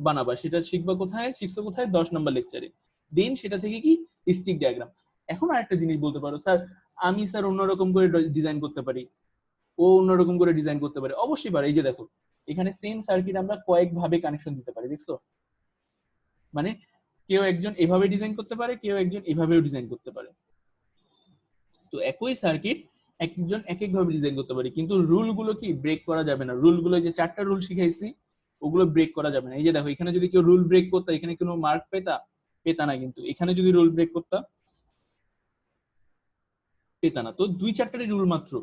বানাবা। সেটা শিখবা কোথায়? শিখছো কোথায়? 10 নম্বর লেকচারে। দেন সেটা থেকে কি স্টিক ডায়াগ্রাম। এখন আর একটা জিনিস বলতে পারো, স্যার আমি স্যার অন্যরকম করে ডিজাইন করতে পারি, ও অন্যরকম করে ডিজাইন করতে পারে। অবশ্যই পারে। এই যে দেখো এখানে সেম সার্কিট আমরা কয়েক ভাবে কানেকশন দিতে পারি, দেখছো? মানে কেউ একজন এভাবে ডিজাইন করতে পারে, কেউ একজন এভাবেও ডিজাইন করতে পারে। তো একই সার্কিট একজন এক এক ভাবে ডিজাইন করতে পারি, কিন্তু রুল গুলো কি ব্রেক করা যাবে না। রুল গুলো যে 4টা রুল শিখাইছি ওগুলো ব্রেক করা যাবে না। এই যে দেখো এখানে যদি কেউ রুল ব্রেক করতো, এখানে কোনো মার্ক পেতা না, কিন্তু এখানে যদি রুল ব্রেক করতা পেতা না। তো 2-4টারই রুল মাত্র।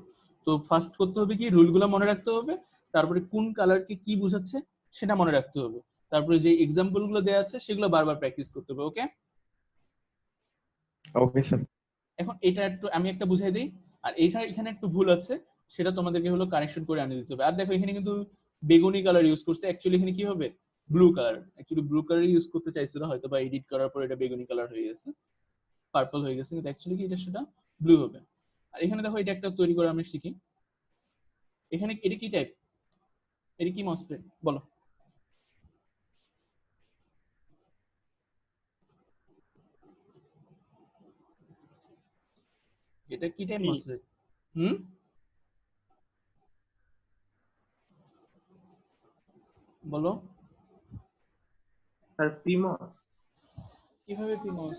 তো ফার্স্ট করতে হবে কি, রুলগুলো মনে রাখতে হবে, তারপরে কোন কালারকে কি বোঝাচ্ছে সেটা মনে রাখতে হবে, তারপরে যে এক্সাম্পল গুলো দেওয়া আছে সেগুলো বারবার প্র্যাকটিস করতে হবে। ওকে ওকে স্যার। এখন এটা একটু আমি একটা বুঝাই দিই, আর এখানে একটু ভুল আছে, সেটা তোমাদেরকে হলো কারেকশন করে আনিয়ে দিতে হবে। আর দেখো এখানে কিন্তু বেগুনি কালার ইউজ করছে, অ্যাকচুয়ালি এখানে কি হবে? Blue colour. Actually blue colour use করতে চাইছিল, হয়তো বা এডিট করার পর এটা বেগুনি কালার হয়ে গেছে, পার্পল হয়ে গেছে, কিন্তু অ্যাকচুয়ালি কি এটা সেটা ব্লু হবে। আর এখানে দেখো এটা একটা তৈরি করে আমরা শিখি। এখানে এটা কি টাইপ? এটা কি মসফেট বলো? এটা কি টাইপ মসফেট? হুম, বলো স্যার পিমস। কিভাবে পিমস?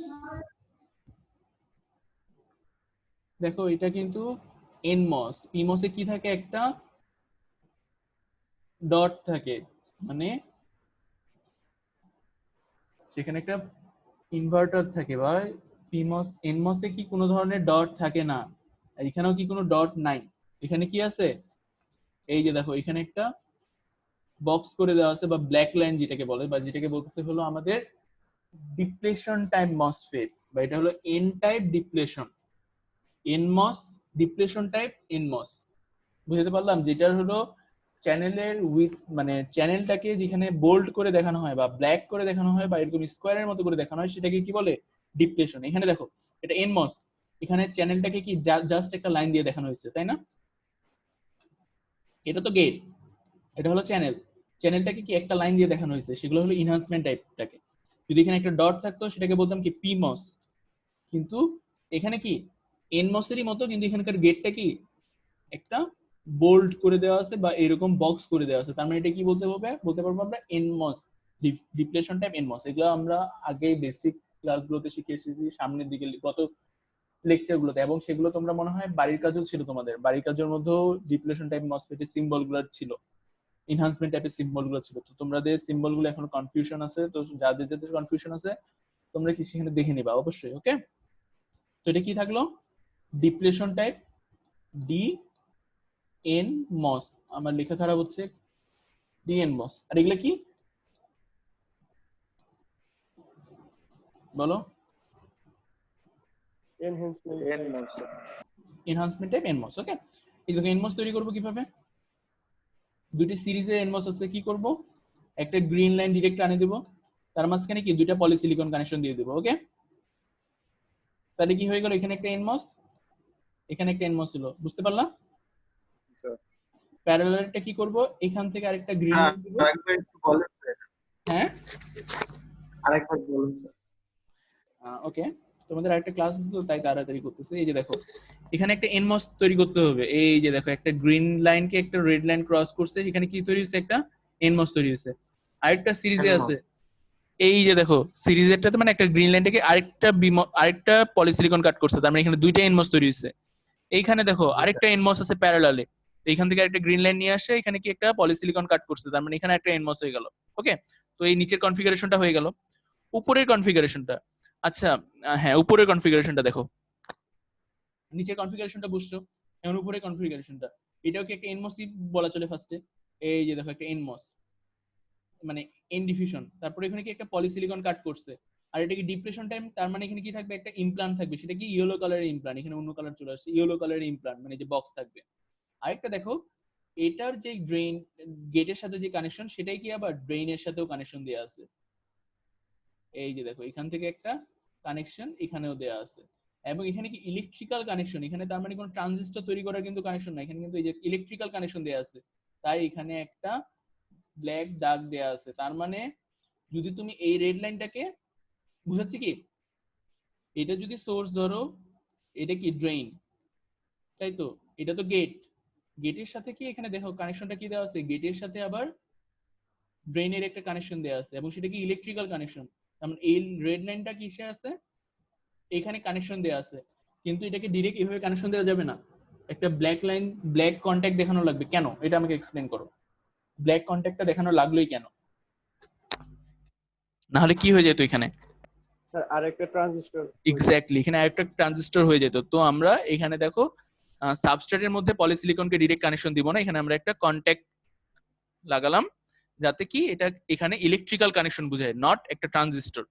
দেখো এটা কিন্তু এনমস। পিমসে কি থাকে? একটা ডট থাকে, মানে সেখানে একটা ইনভার্টার থাকে, বা পিমস। এনমসে কি কোনো ধরনের ডট থাকে না, আর এখানেও কি কোনো ডট নাই। এখানে কি আছে? এই যে দেখো এখানে একটা বক্স করে দেওয়া আছে, বা ব্ল্যাক লাইন যেটাকে বলে, বা যেটাকে বলতেছে হলো আমাদের ডিপ্লেশন টাইপ মসফেট, বা এটা হলো N type depletion, NMOS depletion type NMOS. বুঝতে পারলাম? যেটার হলো চ্যানেলের উইথ, মানে চ্যানেলটাকে যেখানে বোল্ড করে দেখানো হয়, বা ব্ল্যাক করে দেখানো হয়, বা এরকম স্কোয়ারের মতো করে দেখানো হয়, সেটাকে কি বলে? ডিপ্লেশন। এখানে দেখো এটা এনমস, এখানে চ্যানেলটাকে কি জাস্ট একটা লাইন দিয়ে দেখানো হয়েছে, তাই না? এটা তো গেট, এটা হলো চ্যানেল, চ্যানেলটাকে কি একটা লাইন দিয়ে দেখানো হয়েছে, সেগুলো হলো ইনহ্যান্সমেন্ট টাইপটাকে। যদি এখানে একটা ডট থাকতো সেটাকে বলতাম কি পিমস। কিন্তু এখানে কি এনমসেরই মতো, কিন্তু এখানকার গেটটা কি একটা বোল্ড করে দেওয়া আছে, বা এরকম বক্স করে দেওয়া আছে, তার মানে এটা কি বলতে পারবো আমরা? এনমস। ডিপ্লেশন টাইপ এনমস, এগুলো আমরা আগে বেসিক ক্লাসগুলোতে শিখে এসেছি সামনের দিকে গত লেকচার গুলোতে, এবং সেগুলো তোমরা মনে হয় বাড়ির কাজও ছিল তোমাদের, বাড়ির কাজের মধ্যেও ডিপ্লেশন টাইপ মসফেটের সিম্বল গুলো ছিল, এনহান্সমেন্ট টাইপের সিম্বল গুলো ছিল। তো তোমাদের সিম্বল গুলো এখন কনফিউশন আছে, তো যাদের যাদের কনফিউশন আছে তোমরা কি সেখানে দেখে নিবা অবশ্যই। ওকে, তো এটা কি থাকলো, ডিপ্লেশন টাইপ ডি এন মস, আমার লেখা খারাপ হচ্ছে, ডি এন মস। আর এগুলো কি বলো? Enhancement enzymes sir. Enhancement type enzymes. Okay, এগুলোকে এনমস তৈরি করবো কিভাবে? দুটি সিরিজের এনমস আছে, কি করব, একটা গ্রিন লাইন ডিরেক্ট আনে দেব, তার মাঝখানে কি দুইটা পলিসিলিকন কানেকশন দিয়ে দেব। ওকে, তাহলে কি হয়ে গেল, এখানে একটা এনমস, এখানে একটা এনমস ছিল, বুঝতে পারলাম? স্যার প্যারালালটা কি করব, এখান থেকে আরেকটা গ্রিন লাইন দিব। আরেকবার একটু বলেন স্যার, হ্যাঁ আরেকবার বলুন স্যার। ওকে, তোমাদের আরেকটা ক্লাস আছে তো তাই তাড়াতাড়ি করতেছে। এই যে দেখো এখানে একটা এনমস তৈরি করতে হবে, এই যে দেখো একটা গ্রিন লাইনকে একটা রেড লাইন ক্রস করছে, এখানে কি তৈরি হয়েছে, একটা এনমস তৈরি হয়েছে। আরেকটা সিরিজে NMOS আছে, এই যে দেখো সিরিজেরটাতে মানে একটা গ্রিন লাইনটাকে আরেকটা পলিসিলিকন কাট করছে, তার মানে এখানে দুইটা এনমস তৈরি হয়েছে। এইখানে দেখো জি, আরেকটা এনমস আছে প্যারালালে, এইখান থেকে আরেকটা গ্রিন লাইন নিয়ে আসে, এখানে কি একটা পলিসিলিকন কাট করছে, তার মানে এখানে একটা এনমস হয়ে গেল। ওকে, তো এই নিচের কনফিগারেশনটা হয়ে গেল। উপরের কনফিগারেশনটা, আচ্ছা হ্যাঁ উপরের কনফিগারেশনটা দেখো, নিচের কনফিগারেশনটা বুঝছো, এখন উপরের কনফিগারেশনটা, এটাও কি একটা এনমসই বলা চলে ফার্স্টে। এই যে দেখো একটা এনমস মানে এন ডিফিউশন, তারপরে এখানে কি একটা পলিসিলিকন কাট করছে, আর এটা কি ডিপ্রেশন টাইম, তার মানে এখানে কি থাকবে, একটা ইমপ্লান্ট থাকবে, সেটা কি ইয়েলো কালারের ইমপ্লান্ট, এখানে অন্য কালার চলে আসছে, ইয়েলো কালারের ইমপ্লান্ট মানে যে বক্স থাকবে। আরেকটা দেখো এটার যে ড্রেন গেটের সাথে যে কানেকশন, সেটাই কি আবার ড্রেইনের সাথেও কানেকশন দেওয়া আছে, এই যে দেখো এখান থেকে একটা কানেকশন এখানেও দেওয়া আছে, এবং এখানে কি ইলেকট্রিক্যাল কানেকশন, এখানে তার মানে কোনো ট্রানজিস্টর তৈরি করার কিন্তু কানেকশন না, এখানে কিন্তু এই যে ইলেকট্রিক্যাল কানেকশন দেওয়া আছে, তাই এখানে একটা ব্ল্যাক দাগ দেওয়া আছে। তার মানে যদি তুমি এই রেড লাইনটাকে, বুঝাচ্ছি কি, এটা যদি সোর্স ধরো, এটা কি ড্রেইন, তাই তো, এটা তো গেট, গেটের সাথে কি এখানে দেখো কানেকশনটা কি দেওয়া আছে, গেটের সাথে আবার ড্রেইনের একটা কানেকশন দেওয়া আছে, এবং সেটা কি ইলেকট্রিক্যাল কানেকশন, যেমন এই রেড লাইনটা কিসে আছে, এখানে কানেকশন দেওয়া আছে, কিন্তু এটাকে ডিরেক্ট এভাবে কানেকশন দেওয়া যাবে না, একটা ব্ল্যাক লাইন ব্ল্যাক কন্ট্যাক্ট দেখানো লাগবে, কেন এটা আমাকে এক্সপ্লেন করো, ব্ল্যাক কন্ট্যাক্টটা দেখানো লাগলোই কেন, না হলে কি হয়ে যেত এখানে, স্যার আরেকটা ট্রানজিস্টর এক্স্যাক্টলি এখানে আরেকটা ট্রানজিস্টর হয়ে যেত। তো আমরা এখানে দেখো সাবস্ট্রেটের মধ্যে পলিসিলিকনকে ডিরেক্ট কানেকশন দিব না, এখানে আমরা একটা কন্ট্যাক্ট লাগালাম, যাতে কি এটা এখানে ইলেকট্রিক্যাল কানেকশন বোঝায়, নট একটা ট্রানজিস্টর।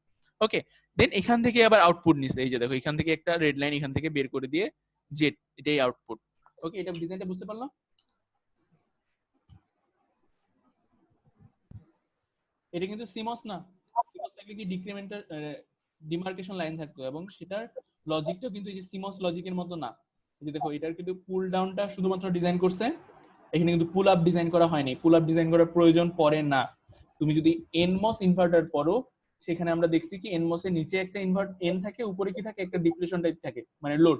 ওকে, দেন এখান থেকে আবার আউটপুট নিছে, এই যে দেখো এখান থেকে একটা রেড লাইন এখান থেকে বের করে দিয়ে জেড, এটাই আউটপুট। ওকে, এটা ডিজাইনটা বুঝতে পারলাম? এটা কিন্তু সিমস না, সিমস থাকলে কি ডিক্রিমেন্টাল ডিমার্কেশন লাইন থাকতো, এবং সেটার লজিকটাও কিন্তু এই যে সিমস লজিকের মতো না। এই যে দেখো এটার কিন্তু পুল ডাউনটা শুধুমাত্র ডিজাইন করছে, এখানে কিন্তু পুল আপ ডিজাইন করা হয়নি, পুল আপ ডিজাইন করার প্রয়োজন পড়ে না। তুমি যদি এনমস ইনভার্টার পড়ো, সেখানে আমরা দেখছি কি এনমস এর নিচে একটা এন থাকে, উপরে কি থাকে, একটা ডিপ্লেশন টাইপ থাকে মানে লোড,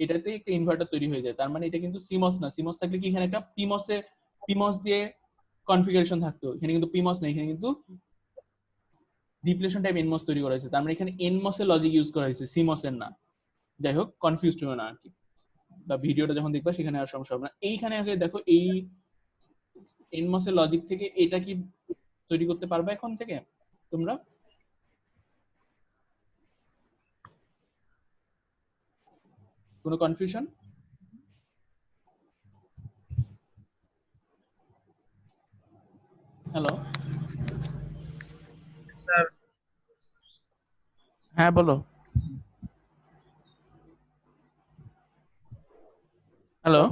এটাতে একটা ইনভার্টার তৈরি হয়ে যায়। তার মানে এটা কিন্তু সিমস না, সিমস থাকলে কি এখানে একটা পিমস দিয়ে কনফিগারেশন থাকতো, এখানে কিন্তু পিমস না, এখানে কিন্তু ডিপ্লেশন টাইপ এনমস তৈরি করা হয়েছে, তার মানে এখানে এনমস এর লজিক ইউজ করা হয়েছে, সিমস এর না। যাই হোক কনফিউজড হও না আর কি, বা ভিডিওটা যখন দেখবা সেখানে আর সমস্যা হবে না। এইখানে আগে দেখো এই এনমস এর লজিক থেকে এটা কি তৈরি করতে পারবে এখন থেকে তোমরা? কোনো কনফিউশন? হ্যালো, স্যার হ্যাঁ বলো, হ্যালো,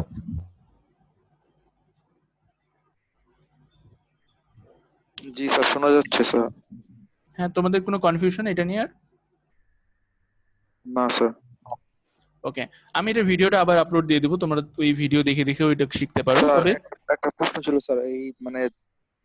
জি স্যার শোনা যাচ্ছে স্যার। হ্যাঁ তোমাদের কোনো কনফিউশন এটা নিয়ে আর? না স্যার। ওকে, আমি এটা ভিডিওটা আবার আপলোড দিয়ে দেবো, তোমরা ওই ভিডিও দেখে দেখে ওইটা শিখতে পারো। স্যার তবে একটা প্রশ্ন ছিল স্যার, এই মানে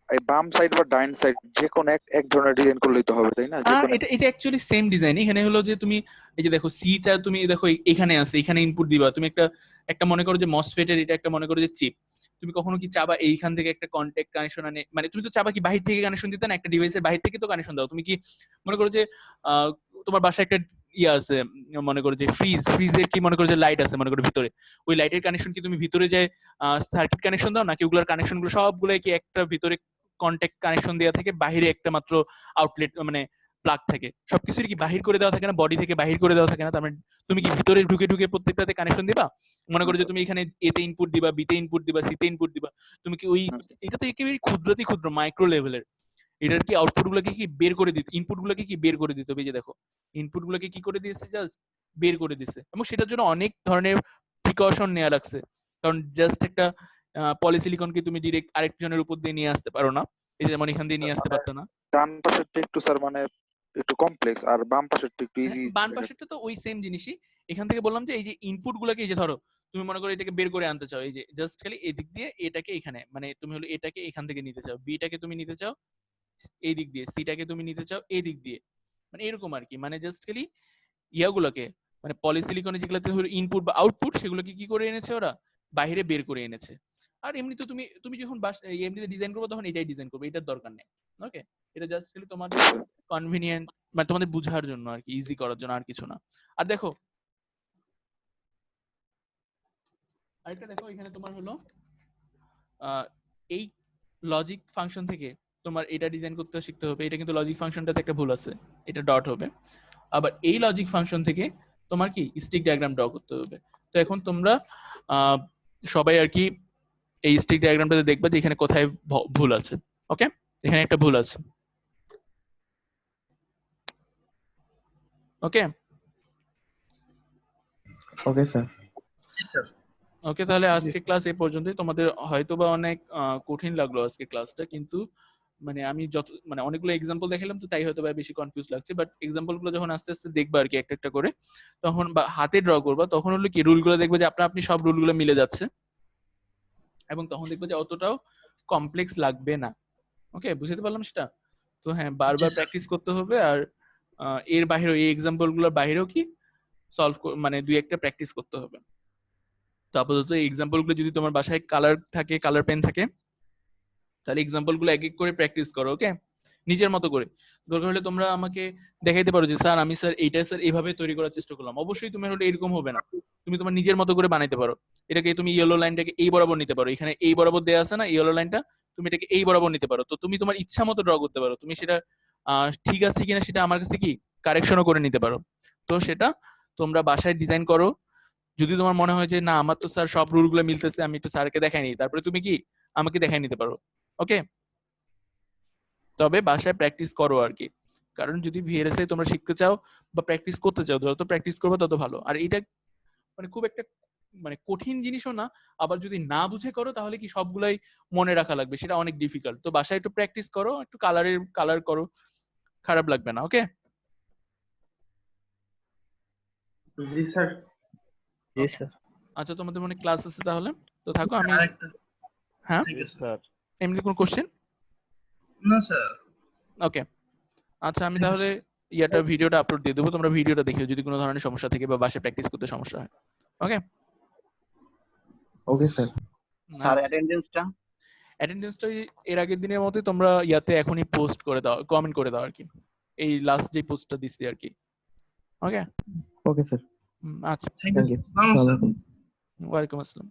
এই বাম সাইড বা ডাইন সাইড যে কোনো এক ধরনের ডিজাইন করলেই তো হবে তাই না? যে কোনো এটা এটা অ্যাকচুয়ালি সেম ডিজাইন, এখানে হলো যে তুমি এই যে দেখো সিটা তুমি দেখো এখানে আছে, এখানে ইনপুট দিবা, তুমি একটা একটা মনে করো যে মসফেটের এটা একটা মনে করো যে চিপ, তুমি কখনো কি চাবা এইখান থেকে একটা কন্ট্যাক্ট কানেকশন আনে, মানে তুমি তো চাবা কি বাহির থেকে কানেকশন দিতে না, একটা ডিভাইসের বাহির থেকে তো কানেকশন দাও। তুমি কি মনে করো যে তোমার বাসায় একটা ইয়ে আছে, মনে করো যে ফ্রিজের কি মনে করো যে লাইট আছে মনে করো ভিতরে, ওই লাইটের কানেকশন কি তুমি ভিতরে যায় সার্কিট কানেকশন দাও, নাকি ওগুলোর কানেকশন গুলো সবগুলো কি একটা ভিতরে কন্ট্যাক্ট কানেকশন দেওয়া থাকে, বাহিরে একটা মাত্র আউটলেট মানে প্লাগ থাকে, সবকিছুর কি বাহির করে দেওয়া থাকে না, বডি থেকে বাহির করে দেওয়া থাকে না? তার মানে তুমি কি ভিতরে ঢুকে ঢুকে প্রত্যেকটাতে কানেকশন দিবা? মনে করো যে তুমি এখানে এতে ইনপুট দিবা, বিতে ইনপুট দিবা, সিতে ইনপুট দিবা, তুমি কি ওই, এটা তো একেবারে ক্ষুদ্রতি ক্ষুদ্র মাইক্রো লেভেলের, এটার কি আউটপুট গুলোকে কি বের করে দিতে, ইনপুট গুলোকে কি বের করে দিতে হবে। এই যে দেখো ইনপুট গুলোকে কি করে দিয়েছে, জাস্ট বের করে দিচ্ছে, এবং সেটার জন্য অনেক ধরনের প্রিকশন নেওয়া লাগছে। কারণ জাস্ট একটা পলিসিলিকনকে তুমি ডিরেক্ট আরেকজনের উপর দিয়ে নিয়ে আসতে পারো না, এই যেমন এখান দিয়ে নিয়ে আসতে পারতো না। ডান পাশেরটা একটু স্যার মানে একটু কমপ্লেক্স, আর বাম পাশেরটা একটু ইজি। বাম পাশেরটা তো ওই সেম জিনিসই। এখান থেকে বললাম যে এই যে ইনপুট গুলোকে, এই যে ধরো তুমি মনে করো এটাকে বের করে আনতে চাও, এই যে জাস্ট খালি এদিক দিয়ে এটাকে এখানে, মানে তুমি হলো এটাকে এখান থেকে নিতে চাও, বিটাকে তুমি নিতে চাও এই দিক দিয়ে, সিটাকে তুমি নিতে চাও এই দিক দিয়ে, মানে এরকম আর কি। মানে জাস্ট খালি ইয়াগুলোকে, মানে পলিসিলিকনে যেগুলোতে ইনপুট বা আউটপুট, সেগুলোকে কি করে এনেছে ওরা, বাইরে বের করে এনেছে। আর এমনি তো তুমি তুমি যখন এমনিতে ডিজাইন করবে তখন এটাই ডিজাইন করবে, এটার দরকার নেই। ওকে, এটা জাস্ট খালি তোমাদের কনভিনিয়েন্ট, মানে তোমাদের বুঝার জন্য আর কি, ইজি করার জন্য, আর কিছু না। আর দেখো আরেকটা দেখো, এখানে তোমার হলো এই লজিক ফাংশন থেকে তোমার এটা ডিজাইন করতে শিখতে হবে। এটা কিন্তু লজিক ফাংশনটাতে একটা ভুল আছে, এটা ডট হবে। আবার এই লজিক ফাংশন থেকে তোমার কি স্টিক ডায়াগ্রাম ড্র করতে হবে। তো এখন তোমরা সবাই আর কি এই স্টিক ডায়াগ্রামটাতে দেখবে যে এখানে কোথায় ভুল আছে। ওকে, এখানে একটা ভুল আছে। ওকে ওকে স্যার। ওকে, তাহলে আজকে ক্লাস এই পর্যন্তই। তোমাদের হয়তোবা অনেক কঠিন লাগলো আজকে ক্লাসটা, কিন্তু মানে আমি যত মানে অনেকগুলো এক্সাম্পল দেখালাম তো তাই হয়তো বেশি কনফিউজ লাগছে, বাট এক্সাম্পল গুলো যখন আস্তে আস্তে দেখবা আর কি একটা একটা করে, তখন বা হাতে ড্র করবা, তখন হলো কি রুল গুলো দেখবে যে আপনি সব রুল গুলো মিলে যাচ্ছে, এবং তখন দেখবে যে অতটাও কমপ্লেক্স লাগবে না। ওকে, বুঝতে পারলাম সেটা? তো হ্যাঁ, বারবার প্র্যাকটিস করতে হবে। আর এর বাইরেও, এই এক্সাম্পল গুলোর বাইরেও কি সলভ মানে দুই একটা প্র্যাকটিস করতে হবে। তো আপাতত এই এক্সাম্পল গুলো যদি তোমার বাসায় কালার থাকে, কালার পেন থাকে, তাহলে এক্সাম্পল গুলো এক এক করে প্র্যাকটিস করো। ওকে, নিজের মতো করে। দরকার হলে তোমরা আমাকে দেখাইতে পারো যে স্যার আমি স্যার এইটা স্যার এইভাবে তৈরি করার চেষ্টা করলাম। অবশ্যই তুমি হলে এরকম হবে না, তুমি তোমার নিজের মতো করে বানাইতে পারো। এটাকে তুমি ইয়েলো লাইনটাকে এই বরাবর নিতে পারো, এখানে এই বরাবর দেওয়া আছে না ইয়েলো লাইনটা, তুমি এটাকে এই বরাবর নিতে পারো। তো তুমি তোমার ইচ্ছা মতো ড্র করতে পারো, তুমি সেটা ঠিক আছে কিনা সেটা আমার কাছে কি কারেকশনও করে নিতে পারো। তো সেটা তোমরা বাসায় ডিজাইন করো। যদি তোমার মনে হয় যে না আমার তো স্যার সব রুল গুলো মিলতেছে, আমি একটু স্যারকে দেখাই নিই, তারপরে তুমি কি আমাকে দেখাই নিতে পারো। ওকে, তবে বাসায় প্র্যাকটিস করো আর কি। কারণ যদি ভিএলএসআই তোমরা শিখতে চাও বা প্র্যাকটিস করতে চাও, যত প্র্যাকটিস করবে তত ভালো। আর এটা মানে খুব একটা মানে কঠিন জিনিসও না, আবার যদি না বুঝে করো তাহলে কি সবগুলাই মনে রাখা লাগবে, সেটা অনেক ডিফিকাল্ট। তো বাসায় একটু প্র্যাকটিস করো, একটু কালার করো, খারাপ লাগবে না। ওকে, জি স্যার। জি স্যার। আচ্ছা তোমাদের মনে ক্লাস আছে তাহলে, তো থাকো। আমি আরেকটা হ্যাঁ, ঠিক আছে স্যার। এমনি কোনো কোশ্চেন? না স্যার। ওকে, আচ্ছা আমি ঠিক তাহলে ইয়াটা ভিডিওটা আপলোড দিয়ে দেবো, তোমরা ভিডিওটা দেখিও যদি কোনো ধরনের সমস্যা থাকে বা বাসায় প্র্যাকটিস করতে সমস্যা হয়। ওকে ওকে স্যার। স্যার অ্যাটেন্ডেন্সটা অ্যাটেন্ডেন্সটা এর আগের দিনের মতোই তোমরা ইয়াতে এখনই পোস্ট করে দাও, কমেন্ট করে দাও আর কি, এই লাস্ট যে পোস্টটা দিছি আর কি। Okay okay sir. আচ্ছা, thank thank you you. Sir. ওয়ালাইকুম আসসালাম।